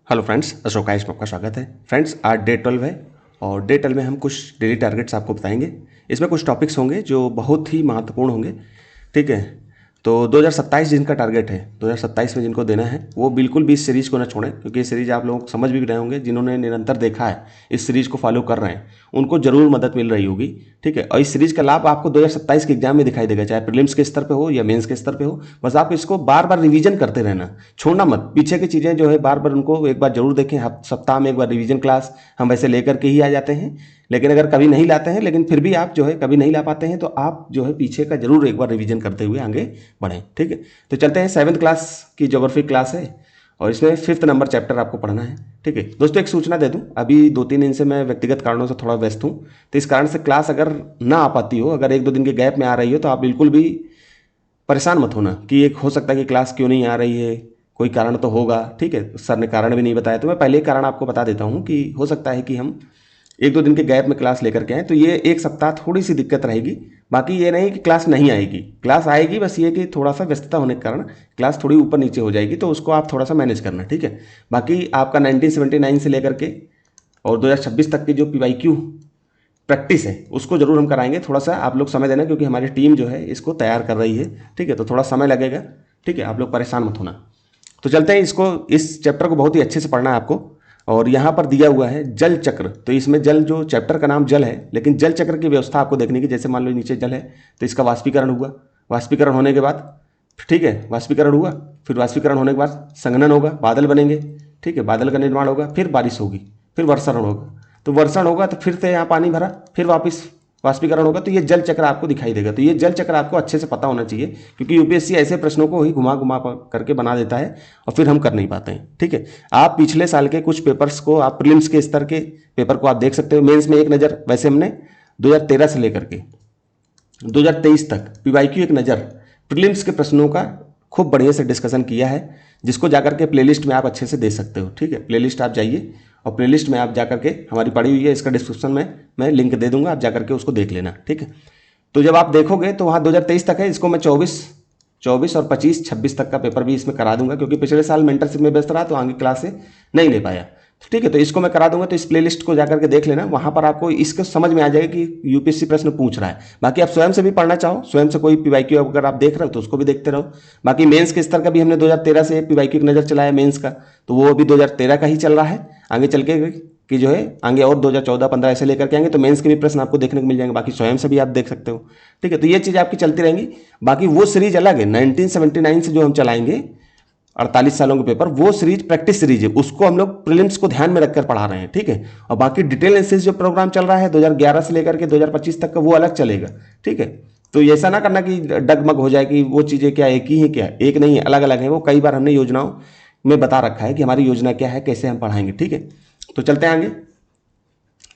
Hello friends, Ashok Ayush में आपका स्वागत है। फ्रेंड्स, आज डे 12 है और डे 12 में हम कुछ डेली टारगेट्स आपको बताएंगे। इसमें कुछ टॉपिक्स होंगे जो बहुत ही महत्वपूर्ण होंगे। ठीक है, तो 2027 जिनका टारगेट है, 2027 में जिनको देना है वो बिल्कुल भी इस सीरीज़ को ना छोड़ें, क्योंकि ये सीरीज़ आप लोग समझ भी रहे होंगे। जिन्होंने निरंतर देखा है, इस सीरीज़ को फॉलो कर रहे हैं, उनको जरूर मदद मिल रही होगी। ठीक है, और इस सीरीज़ का लाभ आपको 2027 के एग्जाम में दिखाई देगा, चाहे प्रीलिम्स के स्तर पे हो या मेंस के स्तर पे हो। बस आप इसको बार बार रिवीजन करते रहना, छोड़ना मत। पीछे की चीज़ें जो है बार बार उनको एक बार जरूर देखें। सप्ताह में एक बार रिवीजन क्लास हम वैसे लेकर के ही आ जाते हैं, लेकिन अगर कभी नहीं लाते हैं, लेकिन फिर भी आप जो है कभी नहीं ला पाते हैं, तो आप जो है पीछे का जरूर एक बार रिवीजन करते हुए आगे बढ़ें। ठीक है, तो चलते हैं। 7th क्लास की ज्योग्राफी क्लास है और इसमें 5th नंबर चैप्टर आपको पढ़ना है। ठीक है दोस्तों, एक सूचना दे दूं, अभी 2-3 दिन से मैं व्यक्तिगत कारणों से थोड़ा व्यस्त हूं, तो इस कारण से क्लास अगर ना आ पाती हो, अगर 1-2 दिन के गैप में आ रही हो, तो आप बिल्कुल भी परेशान मत होना कि एक हो सकता है कि क्लास क्यों नहीं आ रही है, कोई कारण तो होगा। ठीक है, सर ने कारण भी नहीं बताया, तो मैं पहले ही कारण आपको बता देता हूँ कि हो सकता है कि हम 1-2 दिन के गैप में क्लास लेकर के आएँ, तो ये एक सप्ताह थोड़ी सी दिक्कत रहेगी। बाकी ये नहीं कि क्लास नहीं आएगी, क्लास आएगी, बस ये कि थोड़ा सा व्यस्तता होने के कारण क्लास थोड़ी ऊपर नीचे हो जाएगी, तो उसको आप थोड़ा सा मैनेज करना। ठीक है, बाकी आपका 1979 से लेकर के और 2026 तक की जो PYQ प्रैक्टिस है उसको जरूर हम कराएंगे। थोड़ा सा आप लोग समय देना, क्योंकि हमारी टीम जो है इसको तैयार कर रही है। ठीक है, तो थोड़ा समय लगेगा। ठीक है, आप लोग परेशान मत होना। तो चलते हैं, इसको इस चैप्टर को बहुत ही अच्छे से पढ़ना है आपको। और यहाँ पर दिया हुआ है जल चक्र, तो इसमें जल, जो चैप्टर का नाम जल है, लेकिन जल चक्र की व्यवस्था आपको देखने की। जैसे मान लो नीचे जल है, तो इसका वाष्पीकरण हुआ, वाष्पीकरण होने के बाद, ठीक है, वाष्पीकरण हुआ, फिर वाष्पीकरण होने के बाद संघनन होगा, बादल बनेंगे। ठीक है, बादल का निर्माण होगा, फिर बारिश होगी, फिर वर्षारण होगा, तो वर्षण होगा तो फिर से यहाँ पानी भरा, फिर वापस वाष्पीकरण होगा। तो ये जल चक्र आपको दिखाई देगा। तो ये जल चक्र आपको अच्छे से पता होना चाहिए, क्योंकि यूपीएससी ऐसे प्रश्नों को ही घुमा घुमा करके बना देता है और फिर हम कर नहीं पाते हैं। ठीक है, आप पिछले साल के कुछ पेपर्स को, आप प्रीलिम्स के स्तर के पेपर को आप देख सकते हो। मेंस में एक नज़र, वैसे हमने 2013 से लेकर के 2023 तक PYQ एक नज़र, प्रीलिम्स के प्रश्नों का खूब बढ़िया से डिस्कशन किया है, जिसको जाकर के प्लेलिस्ट में आप अच्छे से दे सकते हो। ठीक है, प्लेलिस्ट आप जाइए और प्लेलिस्ट में आप जाकर के, हमारी पड़ी हुई है, इसका डिस्क्रिप्शन में मैं लिंक दे दूंगा, आप जाकर के उसको देख लेना। ठीक है, तो जब आप देखोगे तो वहाँ 2023 तक है, इसको मैं 24 और 25-26 तक का पेपर भी इसमें करा दूंगा, क्योंकि पिछले साल मेंटरशिप में व्यस्त रहा तो आगे क्लास से नहीं ले पाया। तो ठीक है, तो इसको मैं करा दूंगा, तो इस प्लेलिस्ट को जाकर के देख लेना, वहां पर आपको इसको समझ में आ जाएगा कि यूपीएससी प्रश्न पूछ रहा है। बाकी आप स्वयं से भी पढ़ना चाहो, स्वयं से कोई PYQ अगर आप देख रहे हो तो उसको भी देखते रहो। बाकी मेंस के स्तर का भी हमने 2013 से PYQ की नज़र चलाया मेंस का, तो वो अभी 2013 का ही चल रहा है। आगे चल के कि जो है आगे और 2014-15 ऐसे लेकर के आएंगे, तो मेंस के भी प्रश्न आपको देखने को मिल जाएंगे। बाकी स्वयं से भी आप देख सकते हो। ठीक है, तो ये चीज़ आपकी चलती रहेंगी। बाकी वो सीरीज अलग है, 1979 से जो हम चलाएंगे 48 सालों के पेपर, वो सीरीज प्रैक्टिस सीरीज है, उसको हम लोग प्रीलिम्स को ध्यान में रखकर पढ़ा रहे हैं। ठीक है, और बाकी डिटेल एनालिसिस जो प्रोग्राम चल रहा है 2011 से लेकर के 2025 तक का, वो अलग चलेगा। ठीक है, तो ऐसा ना करना कि डगमग हो जाए कि वो चीज़ें क्या एक ही है, क्या एक नहीं है, अलग अलग है। वो कई बार हमने योजनाओं में बता रखा है कि हमारी योजना क्या है, कैसे हम पढ़ाएंगे। ठीक है, तो चलते हैं आगे।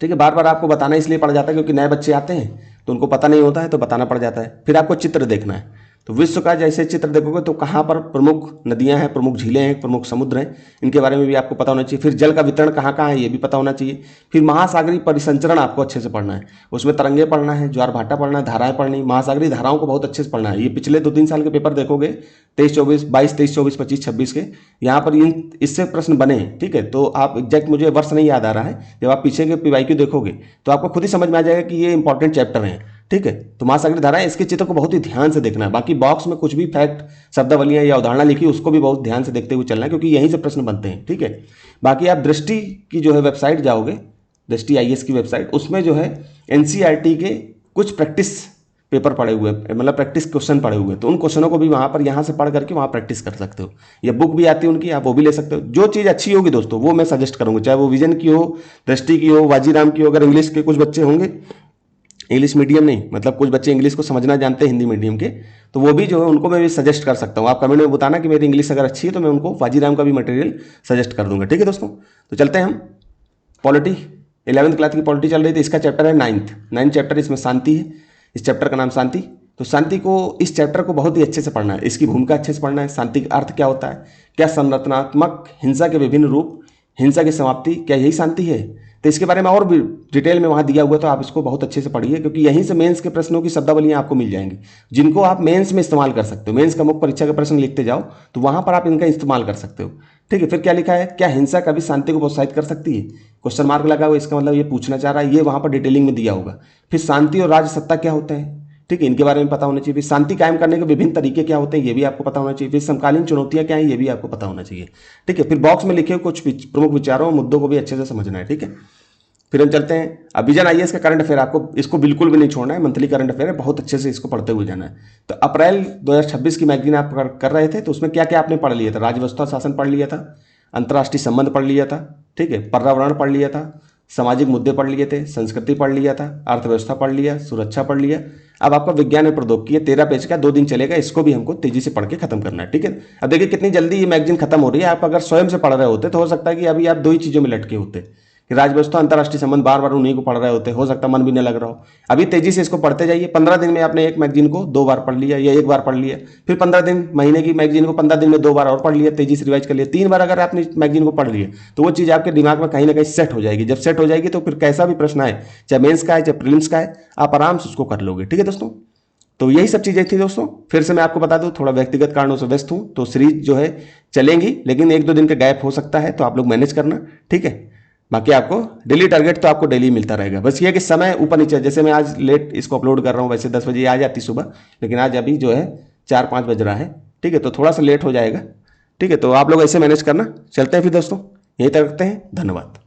ठीक है, बार बार आपको बताना इसलिए पड़ जाता है क्योंकि नए बच्चे आते हैं तो उनको पता नहीं होता है, तो बताना पड़ जाता है। फिर आपको चित्र देखना है, तो विश्व का जैसे चित्र देखोगे तो कहाँ पर प्रमुख नदियां हैं, प्रमुख झीलें हैं, प्रमुख समुद्र हैं, इनके बारे में भी आपको पता होना चाहिए। फिर जल का वितरण कहाँ कहाँ है, ये भी पता होना चाहिए। फिर महासागरीय परिसंचरण आपको अच्छे से पढ़ना है, उसमें तरंगे पढ़ना है, ज्वार भाटा पढ़ना है, धाराएं पढ़नी, महासागरीय धाराओं को बहुत अच्छे से पढ़ना है। ये पिछले 2-3 साल के पेपर देखोगे, 23-24, 22-23-24, 25-26 के, यहाँ पर इससे प्रश्न बने हैं। ठीक है, तो आप एग्जैक्ट, मुझे वर्ष नहीं याद आ रहा है, जब आप पीछे के PYQ देखोगे तो आपको खुद ही समझ में आ जाएगा कि ये इंपॉर्टेंट चैप्टर हैं। ठीक है, तो महासागरीय धाराएं, इसके चित्र को बहुत ही ध्यान से देखना है। बाकी बॉक्स में कुछ भी फैक्ट, शब्दावलियां या उदाहरण लिखी, उसको भी बहुत ध्यान से देखते हुए चलना है, क्योंकि यहीं से प्रश्न बनते हैं। ठीक है, बाकी आप दृष्टि की जो है वेबसाइट जाओगे, दृष्टि IAS की वेबसाइट, उसमें जो है NCERT के कुछ प्रैक्टिस पेपर पड़े हुए, मतलब प्रैक्टिस क्वेश्चन पड़े हुए, तो उन क्वेश्चनों को भी वहाँ पर यहाँ से पढ़ करके वहाँ प्रैक्टिस कर सकते हो। या बुक भी आती है उनकी, आप वो भी ले सकते हो। जो चीज़ अच्छी होगी दोस्तों वो मैं सजेस्ट करूँगा, चाहे वो विजन की हो, दृष्टि की हो, वाजीराम की हो। अगर इंग्लिश के कुछ बच्चे होंगे, इंग्लिश मीडियम नहीं, मतलब कुछ बच्चे इंग्लिश को समझना जानते हैं हिंदी मीडियम के, तो वो भी जो है उनको मैं भी सजेस्ट कर सकता हूँ। आप कमेंट में बताना कि मेरी इंग्लिश अगर अच्छी है तो मैं उनको वाजीराम का भी मटेरियल सजेस्ट कर दूंगा। ठीक है दोस्तों, तो चलते हैं हम। पॉलिटी, 11th क्लास की पॉलिटी चल रही थी, इसका चैप्टर है 9th चैप्टर, इसमें शांति है। इस चैप्टर का नाम शांति। तो शांति को, इस चैप्टर को बहुत ही अच्छे से पढ़ना है, इसकी भूमिका अच्छे से पढ़ना है। शांति का अर्थ क्या होता है, क्या संरचनात्मक हिंसा के विभिन्न रूप, हिंसा की समाप्ति, क्या यही शांति है। तो इसके बारे में और भी डिटेल में वहाँ दिया हुआ है, तो आप इसको बहुत अच्छे से पढ़िए, क्योंकि यहीं से मेंस के प्रश्नों की शब्दावलियाँ आपको मिल जाएंगी, जिनको आप मेंस में इस्तेमाल कर सकते हो। मेंस का मुख्य परीक्षा का प्रश्न लिखते जाओ तो वहाँ पर आप इनका इस्तेमाल कर सकते हो। ठीक है, फिर क्या लिखा है, क्या हिंसा कभी शांति को प्रोत्साहित कर सकती है? क्वेश्चन मार्क लगा हुआ, इसका मतलब ये पूछना चाह रहा है, ये वहाँ पर डिटेलिंग में दिया होगा। फिर शांति और राज सत्ता क्या होता है, ठीक है, इनके बारे में पता होना चाहिए। फिर शांति कायम करने के विभिन्न तरीके क्या होते हैं, ये भी आपको पता होना चाहिए। फिर समकालीन चुनौतियां क्या हैं, ये भी आपको पता होना चाहिए। ठीक है, फिर बॉक्स में लिखे कुछ प्रमुख विचारों और मुद्दों को भी अच्छे से समझना है। ठीक है, फिर हम चलते हैं अब विजन आईएएस का करंट अफेयर। आपको इसको बिल्कुल भी नहीं छोड़ना है, मंथली करंट अफेयर है, बहुत अच्छे से इसको पढ़ते हुए जाना है। तो अप्रैल 2026 की मैगजीन आप कर रहे थे, तो उसमें क्या क्या आपने पढ़ लिया था? राज्य व्यवस्था शासन पढ़ लिया था, अंतर्राष्ट्रीय संबंध पढ़ लिया था, ठीक है, पर्यावरण पढ़ लिया था, सामाजिक मुद्दे पढ़ लिए थे, संस्कृति पढ़ लिया था, अर्थव्यवस्था पढ़ लिया, सुरक्षा पढ़ लिया। अब आपका विज्ञान और प्रौद्योगिकी 13 पेज का 2 दिन चलेगा, इसको भी हमको तेजी से पढ़ के खत्म करना है। ठीक है, अब देखिए कितनी जल्दी ये मैगजीन खत्म हो रही है। आप अगर स्वयं से पढ़ रहे होते तो हो सकता है कि अभी आप 2 ही चीज़ों में लटके होते कि राज्य व्यवस्था अंतर्राष्ट्रीय संबंध, बार बार उन्हीं को पढ़ रहे होते, हो सकता है मन भी न लग रहा हो। अभी तेजी से इसको पढ़ते जाइए। 15 दिन में आपने एक मैगजीन को 2 बार पढ़ लिया या 1 बार पढ़ लिया, फिर 15 दिन, महीने की मैगजीन को 15 दिन में 2 बार और पढ़ लिया, तेजी से रिवाइज कर लिया। 3 बार अगर आपने मैगजीन को पढ़ लिया तो वो चीज़ आपके दिमाग में कहीं ना कहीं सेट हो जाएगी। जब सेट हो जाएगी तो फिर कैसा भी प्रश्न आए, चाहे मेंस का है चाहे प्रीलिम्स का है, आप आराम से उसको कर लोगे। ठीक है दोस्तों, तो यही सब चीज़ें थी दोस्तों। फिर से मैं आपको बता दूं, थोड़ा व्यक्तिगत कारणों से व्यस्त हूं, तो सीरीज जो है चलेंगी, लेकिन 1-2 दिन का गैप हो सकता है, तो आप लोग मैनेज करना। ठीक है, बाकी आपको डेली टारगेट तो आपको डेली मिलता रहेगा। बस ये है कि समय ऊपर नीचे, जैसे मैं आज लेट इसको अपलोड कर रहा हूँ, वैसे 10 बजे आ जाती सुबह, लेकिन आज अभी जो है 4-5 बज रहा है। ठीक है, तो थोड़ा सा लेट हो जाएगा। ठीक है, तो आप लोग ऐसे मैनेज करना। चलते हैं फिर दोस्तों, यहीं तक रखते हैं। धन्यवाद।